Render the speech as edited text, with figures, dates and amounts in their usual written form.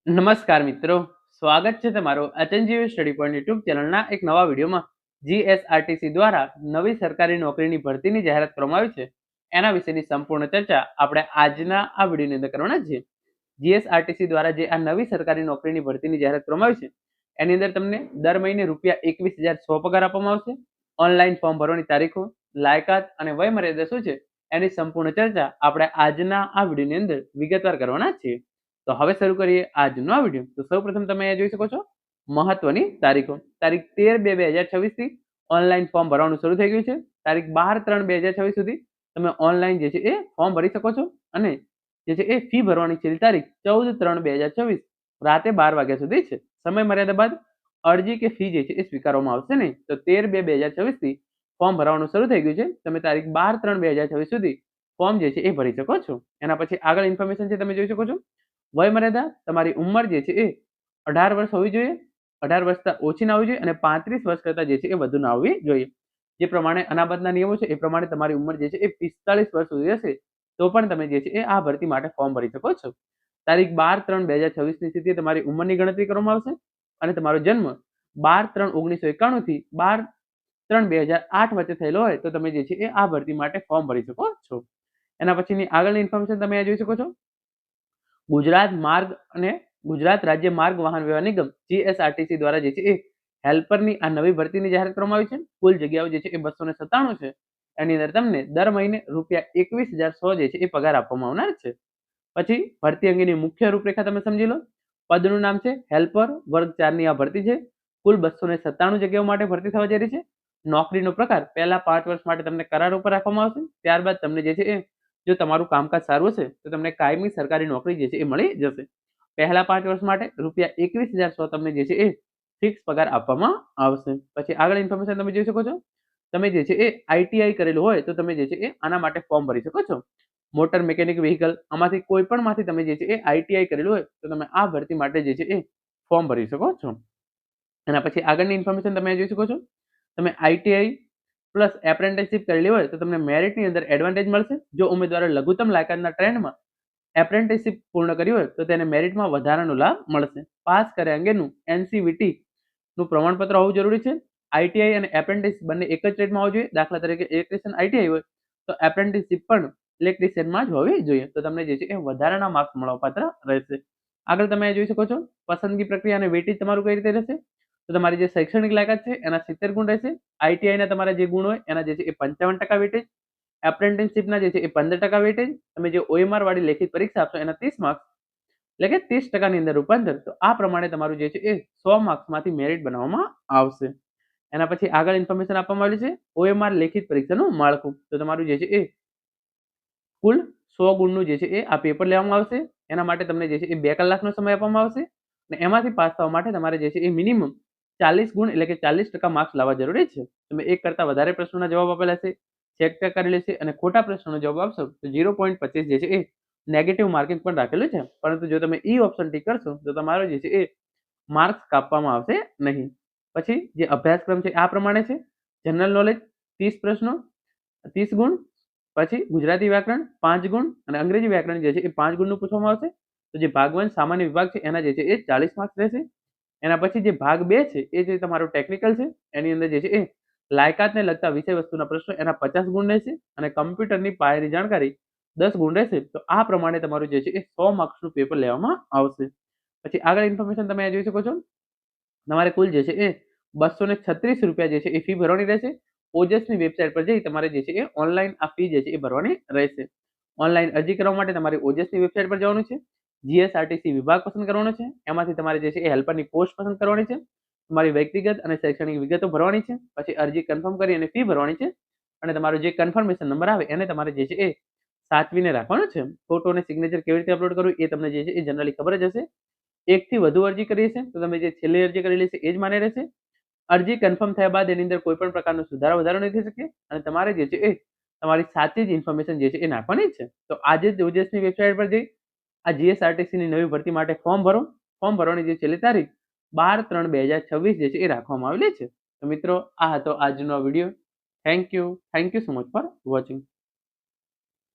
નમસ્કાર મિત્રો, સ્વાગત છે તમારું એચએનજીયુ સ્ટડી પોઈન્ટ યુટ્યુબ ચેનલના એક નવા વિડીયોમાં. જીએસઆરટીસી દ્વારા નવી સરકારી નોકરીની ભરતીની જાહેરાત કરવામાં આવી છે એના વિશેની સંપૂર્ણ ચર્ચા આપણે આજના આ વિડીયોની અંદર કરવાના છીએ. જીએસઆરટીસી દ્વારા જે આ નવી સરકારી નોકરીની ભરતીની જાહેરાત કરવામાં આવી છે એની અંદર તમને દર મહિને ₹21,100 પગાર આપવામાં આવશે. ઓનલાઈન ફોર્મ ભરવાની તારીખો, લાયકાત અને વય મર્યાદા શું છે એની સંપૂર્ણ ચર્ચા આપણે આજના આ વિડીયોની અંદર વિગતવાર કરવાના છીએ. તો હવે શરૂ કરીએ આજનો આ વિડીયો. તો સૌપ્રથમ તમે અહીંયા જોઈ શકો છો મહત્વની તારીખો. તારીખ 13/2/2026 થી ઓનલાઈન ફોર્મ ભરવાનું શરૂ થઈ ગયું છે. તારીખ 12/3/2026 સુધી તમે ઓનલાઈન જે છે એ ફોર્મ ભરી શકો છો અને જે છે એ ફી ભરવાની છેલ્લી તારીખ 14/3/2026 રાતે 12 વાગ્યા સુધી છે. સમય મર્યાદા બાદ અરજી કે ફી જે છે એ સ્વીકારવામાં આવશે નહીં. તો 13/2/2026 થી ફોર્મ ભરવાનું શરૂ થઈ ગયું છે. તમે તારીખ 12/3/2026 સુધી ફોર્મ જે છે એ ભરી શકો છો. એના પછી આગળ ઇન્ફોર્મેશન છે તમે જોઈ શકો છો. વય મર્યાદા તમારી ઉંમર જે છે એ 18 વર્ષ હોવી જોઈએ, 18 વર્ષથી ઓછી ના હોવી જોઈએ અને 35 વર્ષ કરતા જે છે એ વધુ ના હોવી જોઈએ. જે પ્રમાણે અનામતના નિયમો છે એ પ્રમાણે તમારી ઉંમર જે છે એ 45 વર્ષ સુધી હશે તો પણ તમે જે છે એ આ ભરતી માટે ફોર્મ ભરી શકો છો. તારીખ 12/3/2026 ની સ્થિતિએ તમારી ઉંમરની ગણતરી કરવામાં આવશે અને તમારો જન્મ 12/3/1991 થી 12/3/2008 વચ્ચે થયેલો હોય તો તમે જે છે એ આ ભરતી માટે ફોર્મ ભરી શકો છો. એના પછીની આગળની ઇન્ફોર્મેશન તમે અહીંયા જોઈ શકો છો. ગુજરાત માર્ગ અને ગુજરાત રાજ્ય માર્ગ વાહન વ્યવહાર નિગમ જીએસઆરટીસી દ્વારા જે છે એ હેલ્પરની આ નવી ભરતીની જાહેરાત કરવામાં આવી છે. કુલ જગ્યાઓ જે છે એ 297 છે. એની અંદર તમને દર મહિને ₹21,100 જે છે એ પગાર આપવામાં આવનાર છે. પછી ભરતી અંગેની મુખ્ય રૂપરેખા તમે સમજી લો. પદનું નામ છે હેલ્પર, વર્ગ 4 ની આ ભરતી છે. કુલ 297 જગ્યાઓ માટે ભરતી થવા જઈ રહી છે. નોકરીનો પ્રકાર પહેલા 5 વર્ષ માટે તમને કરાર ઉપર રાખવામાં આવશે. ત્યારબાદ તમને જે છે એ જો તમારું કામકાજ સારું હશે તો તમને કાયમી સરકારી નોકરી જે છે એ મળી જશે. પહેલા 5 વર્ષ માટે ₹21,100 તમને જે છે એ ફિક્સ પગાર આપવામાં આવશે. પછી આગળ ઇન્ફોર્મેશન તમે જોઈ શકો છો. તમે જે છે એ આઈટીઆઈ કરેલું હોય તો તમે જે છે એ આના માટે ફોર્મ ભરી શકો છો. મોટર મિકેનિક વ્હીકલ આમાંથી કોઈ પણ માંથી તમે જે છે એ આઈટીઆઈ કરેલું હોય તો તમે આ ભરતી માટે જે છે એ ફોર્મ ભરી શકો છો. એના પછી આગળની ઇન્ફોર્મેશન તમે જોઈ શકો છો. તમે આઈટીઆઈ પ્લસ એપ્રેન્ટિસશિપ કરેલી હોય તો તમને મેરિટની અંદર એડવાન્ટેજ મળશે. જો ઉમેદવારે લઘુત્તમ લાયકાતના ટ્રેન્ડમાં એપ્રેન્ટિસશિપ પૂર્ણ કરી હોય તો તેને મેરિટમાં વધારાનો લાભ મળશે. પાસ કર્યા અંગેનું એનસીવીટી નું પ્રમાણપત્ર હોવું જરૂરી છે. આઈટીઆઈ અને એપ્રેન્ટિસ બંને એક જ ટ્રેડમાં હોવું જોઈએ. દાખલા તરીકે ઇલેક્ટ્રિશિયન આઈટીઆઈ હોય તો એપ્રેન્ટિસશિપ પણ ઇલેક્ટ્રિશિયનમાં જ હોવી જોઈએ. તો તમને જે છે એ વધારાના માર્ક્સ મળવાપાત્ર રહેશે. આગળ તમે જોઈ શકો છો પસંદગી પ્રક્રિયા અને વેટેજ તમારું કઈ રીતે રહેશે. તો તમારી જે શૈક્ષણિક લાયકાત છે એના 70 ગુણ રહેશે. આઈટીઆઈના તમારા જે ગુણ હોય એના જે છે એ 55% વેટેજ. એપ્રેન્ટિસશિપના જે છે એ 15% વેટેજ. તમે જે ઓએમઆર વાળી લેખિત પરીક્ષા આપશો એના 30 માર્ક્સ એટલે કે 30% ની અંદર રૂપાંતર. તો આ પ્રમાણે તમારું જે છે એ 100 માર્ક્સમાંથી મેરિટ બનાવવામાં આવશે. એના પછી આગળ ઇન્ફોર્મેશન આપવામાં આવેલી છે ઓએમઆર લેખિત પરીક્ષાનું માળખું. તો તમારું જે છે એ કુલ 100 ગુણનું જે છે એ આ પેપર લેવામાં આવશે. એના માટે તમને જે છે એ 2 કલાકનો સમય આપવામાં આવશે અને એમાંથી પાસ થવા માટે તમારે જે છે એ મિનિમમ 40 ગુણ એટલે કે 40% માર્ક્સ લાવવા જરૂરી છે. તમે એક કરતા વધારે પ્રશ્નોના જવાબ આપેલા છે, ચેક કરી લેશે અને ખોટા પ્રશ્નોનો જવાબ આપશો તો 0.25 જે છે એ નેગેટિવ માર્કિંગ પણ રાખેલું છે. પરંતુ જો તમે ઈ ઓપ્શન ટીક કરશો તો તમારો જે છે એ માર્ક્સ કાપવામાં આવશે નહીં. પછી જે અભ્યાસક્રમ છે આ પ્રમાણે છે. જનરલ નોલેજ 30 પ્રશ્નો 30 ગુણ. પછી ગુજરાતી વ્યાકરણ 5 ગુણ અને અંગ્રેજી વ્યાકરણ જે છે એ 5 ગુણનું પૂછવામાં આવશે. તો જે ભાગ 1 સામાન્ય વિભાગ છે એના જે છે એ 40 માર્ક્સ રહેશે. એના પછી જે ભાગ 2 છે એ જે તમારો ટેકનિકલ છે એની અંદર જે છે એ લાયકાતને લગતા વિષય વસ્તુના પ્રશ્નો એના 50 ગુણ રહેશે અને કમ્પ્યુટરની પાયાની જાણકારી 10 ગુણ રહેશે. તો આ પ્રમાણે તમારું જે છે એ 100 માર્ક્સનું પેપર લેવામાં આવશે. પછી આગળ ઇન્ફોર્મેશન તમે જોઈ શકો છો. તમારે કુલ જે છે એ ₹236 જે છે એ ફી ભરવાની રહેશે. ઓજસની વેબસાઇટ પર જઈ તમારે જે છે એ ઓનલાઈન આ ફી જે છે એ ભરવાની રહેશે. ઓનલાઈન અરજી કરવા માટે તમારે ઓજસની વેબસાઇટ પર જવાનું છે. જીએસઆરટીસી વિભાગ પસંદ કરવાનો છે. એમાંથી તમારે જે છે એ હેલ્પરની પોસ્ટ પસંદ કરવાની છે. તમારી વ્યક્તિગત અને શૈક્ષણિક વિગતો ભરવાની છે. પછી અરજી કન્ફર્મ કરી અને ફી ભરવાની છે અને તમારો જે કન્ફર્મેશન નંબર આવે એને તમારે જે છે એ સાચવીને રાખવાનો છે. ફોટો અને સિગ્નેચર કેવી રીતે અપલોડ કરવું એ તમને જે છે એ જનરલી ખબર જ હશે. એકથી વધુ અરજી કરી છે તો તમે જે છેલ્લી અરજી કરેલી છે એ જ માન્ય રહેશે. અરજી કન્ફર્મ થયા બાદ એની અંદર કોઈ પણ પ્રકારનો સુધારો વધારો નહીં થઈ શકે અને તમારે જે છે એ તમારી સાચી જ ઇન્ફોર્મેશન જે છે એ નાખવાની છે. તો આજે જ ઓજસની વેબસાઇટ પર જઈ આ જીએસઆરટીસીની નવી ભરતી માટે ફોર્મ ભરો. ફોર્મ ભરવાની જે છેલ્લી તારીખ 12/3/2026 જે છે એ રાખવામાં આવેલી છે. તો મિત્રો આ હતો આજનો video. Thank you so much for watching.